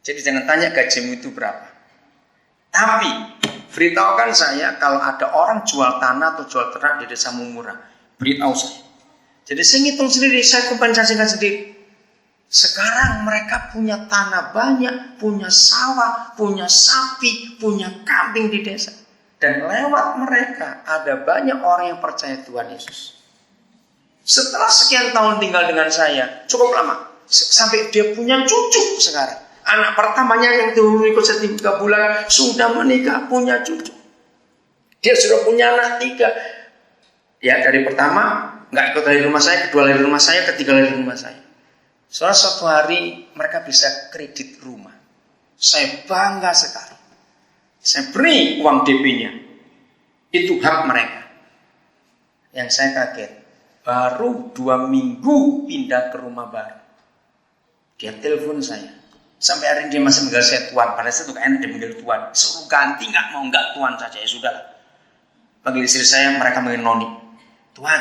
Jadi jangan tanya gajimu itu berapa. Tapi beritahukan saya kalau ada orang jual tanah atau jual ternak di desa Mumura, beritahu saya. Jadi saya ngitung sendiri, saya kompensasikan sendiri. Sekarang mereka punya tanah banyak, punya sawah, punya sapi, punya kambing di desa. Dan lewat mereka ada banyak orang yang percaya Tuhan Yesus. Setelah sekian tahun tinggal dengan saya, cukup lama, sampai dia punya cucu sekarang. Anak pertamanya yang dulu ikut saya 3 bulan sudah menikah, punya cucu. Dia sudah punya anak 3. Ya, dari pertama nggak ikut dari rumah saya, kedua dari rumah saya, ketiga dari rumah saya. Soalnya suatu hari mereka bisa kredit rumah. Saya bangga sekali. Saya beri uang DP-nya. Itu hak mereka. Yang saya kaget, baru 2 minggu pindah ke rumah baru. Dia telepon saya. Sampai hari ini dia masih manggil saya Tuan. Pada saat itu enak dia manggil Tuan. Suruh ganti nggak Tuan saja. Ya sudah. Panggil istri saya, mereka manggil Noni. Tuan,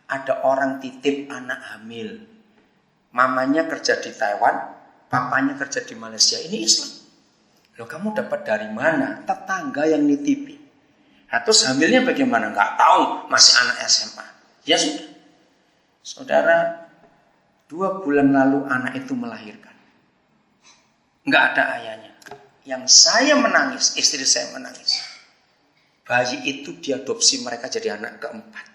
ada orang titip anak hamil. Mamanya kerja di Taiwan, papanya kerja di Malaysia. Ini Islam. Loh, kamu dapat dari mana? Tetangga yang nitipi. Nah, terus hamilnya bagaimana? Nggak tahu, masih anak SMA. Ya sudah. Saudara, 2 bulan lalu anak itu melahirkan. Nggak ada ayahnya. Yang saya menangis, istri saya menangis. Bayi itu diadopsi mereka jadi anak keempat.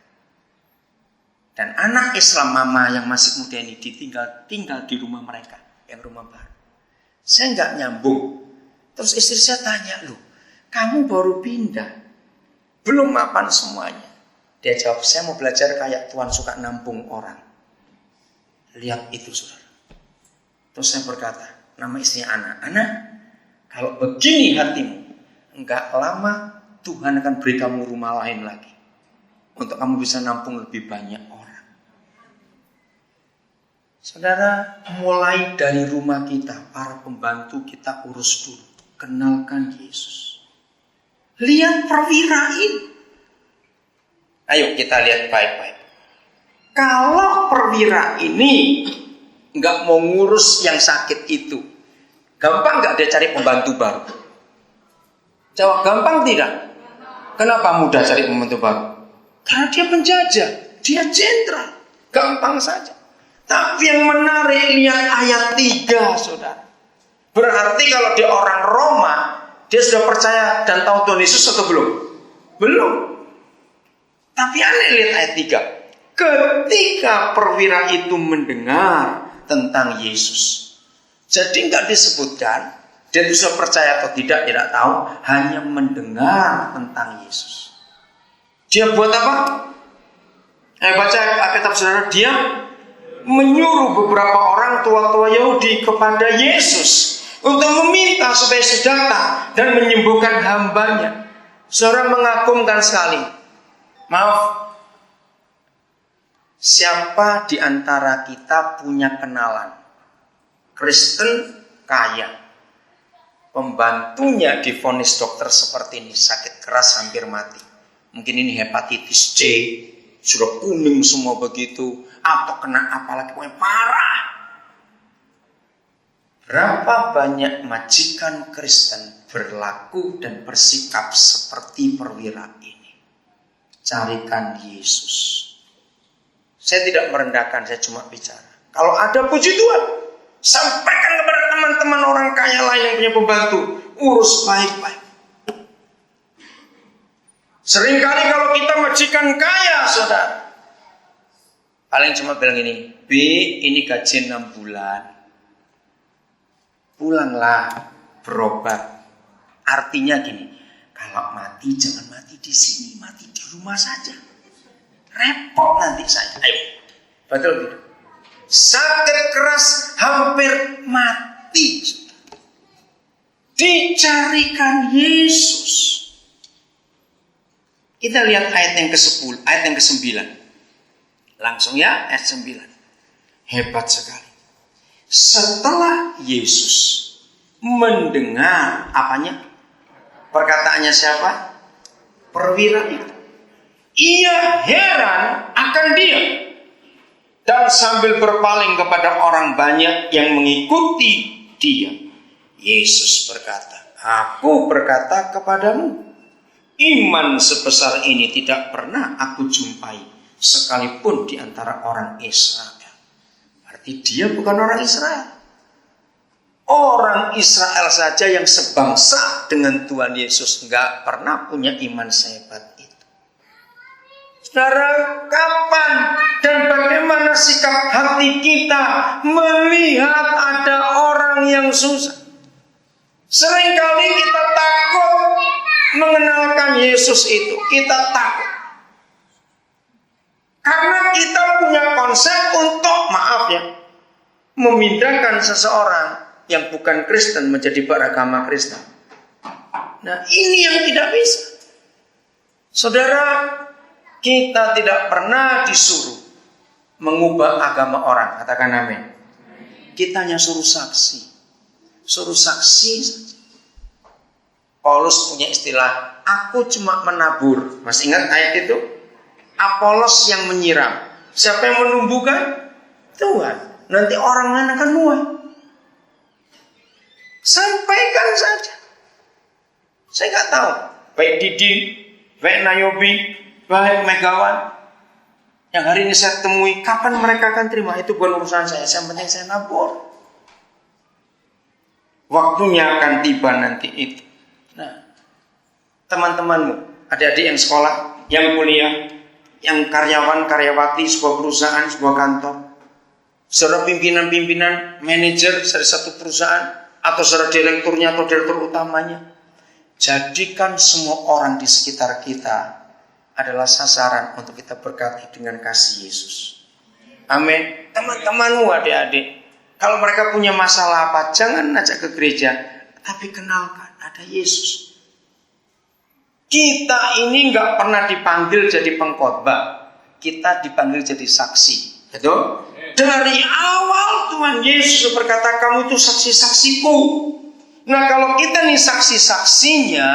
Dan anak Islam mama yang masih muda ini tinggal di rumah mereka, yang rumah baru. Saya nggak nyambung. Terus istri saya tanya, loh, kamu baru pindah, belum mapan semuanya. Dia jawab, saya mau belajar kayak Tuhan suka nampung orang. Lihat itu, saudara. Terus saya berkata, nama istrinya Ana, kalau begini hatimu, nggak lama Tuhan akan beri kamu rumah lain lagi, untuk kamu bisa nampung lebih banyak orang. Saudara, mulai dari rumah kita, para pembantu kita urus dulu. Kenalkan Yesus. Lihat perwira ini. Ayo kita lihat baik-baik. Kalau perwira ini nggak mau ngurus yang sakit itu, gampang nggak dia cari pembantu baru? Jawab, gampang tidak? Kenapa mudah cari pembantu baru? Karena dia penjajah, dia jenderal, gampang saja. Tapi yang menarik, lihat ayat 3, saudara. Berarti kalau dia orang Roma, dia sudah percaya dan tahu Tuhan Yesus atau belum? Belum. Tapi aneh, lihat ayat 3. Ketika perwira itu mendengar tentang Yesus. Jadi nggak disebutkan, dia itu sudah percaya atau tidak tahu, hanya mendengar tentang Yesus. Dia buat apa? Baca Alkitab saudara, dia menyuruh beberapa orang tua-tua Yahudi kepada Yesus untuk meminta supaya Yesus datang dan menyembuhkan hambanya. Saudara, mengagumkan sekali. Maaf, siapa di antara kita punya kenalan Kristen kaya, pembantunya divonis dokter seperti ini, sakit keras hampir mati. Mungkin ini hepatitis C, sudah kuning semua begitu, atau kena apalagi pokoknya parah. Berapa banyak majikan Kristen berlaku dan bersikap seperti perwira ini? Carikan Yesus. Saya tidak merendahkan, saya cuma bicara. Kalau ada puji Tuhan, sampaikan kepada teman-teman orang kaya lain yang punya pembantu, urus baik-baik. Seringkali kalau kita majikan kaya, saudara, paling cuma bilang ini, B, ini gaji 6 bulan. Pulanglah, berobat. Artinya gini, kalau mati jangan mati di sini, mati di rumah saja. Repot nanti saya. Ayo, betul gitu. Sakit keras hampir mati. Dicarikan Yesus. Kita lihat ayat yang ke-10, ayat yang ke-9. Langsung ya, ayat 9. Hebat sekali. Setelah Yesus mendengar apanya? Perkataannya siapa? Perwira itu. Ia heran akan dia. Dan sambil berpaling kepada orang banyak yang mengikuti dia, Yesus berkata, aku berkata kepadamu, iman sebesar ini tidak pernah aku jumpai sekalipun di antara orang Israel. Berarti dia bukan orang Israel. Orang Israel saja yang sebangsa dengan Tuhan Yesus nggak pernah punya iman sehebat itu. Saudara, kapan dan bagaimana sikap hati kita melihat ada orang yang susah? Seringkali kita takut mengenalkan Yesus itu. Kita takut. Karena kita punya konsep untuk, maaf ya, memindahkan seseorang yang bukan Kristen menjadi beragama Kristen. Nah, ini yang tidak bisa. Saudara, kita tidak pernah disuruh mengubah agama orang. Katakan amin. Kita hanya suruh saksi. Suruh saksi saja. Paulus punya istilah, aku cuma menabur. Masih ingat ayat itu? Apolos yang menyiram. Siapa yang menumbuhkan? Tuhan. Nanti orang lain akan nuai. Sampaikan saja. Saya nggak tahu. Baik Didi, baik Nayobi, baik Megawan, yang hari ini saya temui, kapan mereka akan terima? Itu bukan urusan saya. Yang penting saya nabur. Waktunya akan tiba nanti itu. Nah, teman-temanmu, adik-adik yang sekolah, yang kuliah, yang karyawan, karyawati sebuah perusahaan, sebuah kantor, saudara pimpinan-pimpinan, manajer dari satu perusahaan, atau saudara direkturnya atau direktur utamanya, jadikan semua orang di sekitar kita adalah sasaran untuk kita berkati dengan kasih Yesus. Amin. Teman-temanmu, adik-adik, kalau mereka punya masalah apa, jangan ajak ke gereja, tapi kenalkan ada Yesus. Kita ini nggak pernah dipanggil jadi pengkhotbah, kita dipanggil jadi saksi, betul? Dari awal Tuhan Yesus berkata, kamu itu saksi-saksiku. Nah, kalau kita nih saksi-saksinya,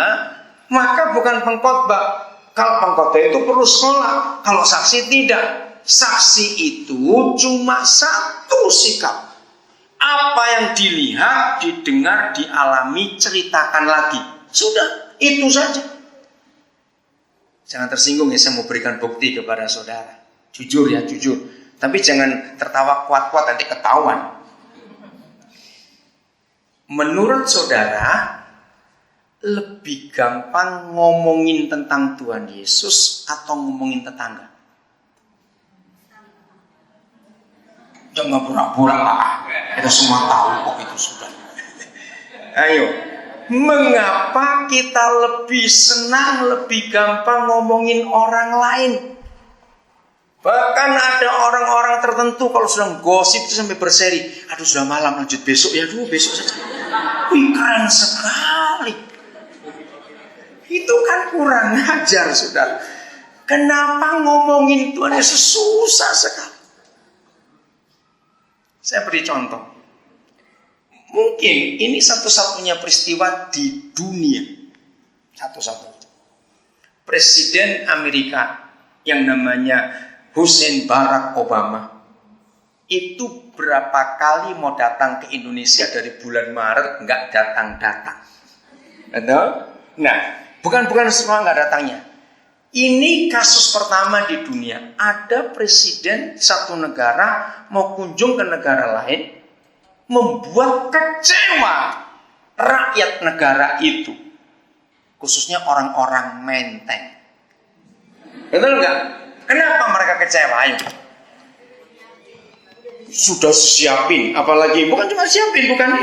maka bukan pengkhotbah. Kalau pengkhotbah itu perlu sekolah, kalau saksi tidak. Saksi itu cuma satu sikap. Apa yang dilihat, didengar, dialami, ceritakan lagi. Sudah, itu saja. Jangan tersinggung ya, saya mau berikan bukti kepada saudara. Jujur ya, jujur. Tapi jangan tertawa kuat-kuat nanti ketahuan. Menurut saudara, lebih gampang ngomongin tentang Tuhan Yesus atau ngomongin tetangga? Jangan pura-pura lah. Kita semua tahu kok itu sudah. Ayo. Mengapa kita lebih senang, lebih gampang ngomongin orang lain? Bahkan ada orang-orang tertentu kalau sedang gosip itu sampai berseri. Aduh, sudah malam, lanjut besok ya. Aduh, besok saja. Wih, keren sekali. Itu kan kurang ajar, saudara. Kenapa ngomongin Tuhan Yesus susah sekali? Saya beri contoh. Mungkin ini satu-satunya peristiwa di dunia. Satu-satunya. Presiden Amerika yang namanya Hussein Barack Obama itu berapa kali mau datang ke Indonesia dari bulan Maret nggak datang-datang. Betul? Nah, bukan semua nggak datangnya. Ini kasus pertama di dunia. Ada presiden satu negara mau kunjung ke negara lain, membuat kecewa rakyat negara itu, khususnya orang-orang Menteng. Betul nggak? Kenapa mereka kecewa? Ayo. Sudah siapin, apalagi bukan cuma siapin, bukan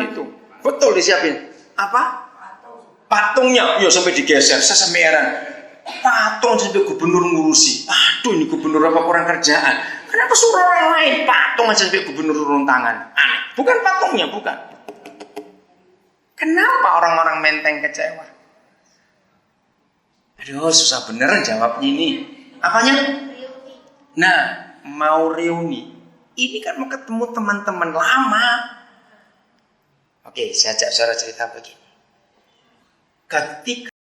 itu. Betul disiapin. Apa? Patungnya, yo sampai digeser. Saya sampai heran. Patung sampai gubernur ngurusi. Aduh, ini gubernur apa kurang kerjaan? Kenapa suruh orang lain? Patung aja sampai gubernur turun tangan. Aneh. Bukan patungnya, bukan. Kenapa orang-orang Menteng kecewa? Aduh, susah bener jawabnya ini. Apanya? Nah, mau reuni. Ini kan mau ketemu teman-teman lama. Oke, saya ajak saudara cerita begini. Ketika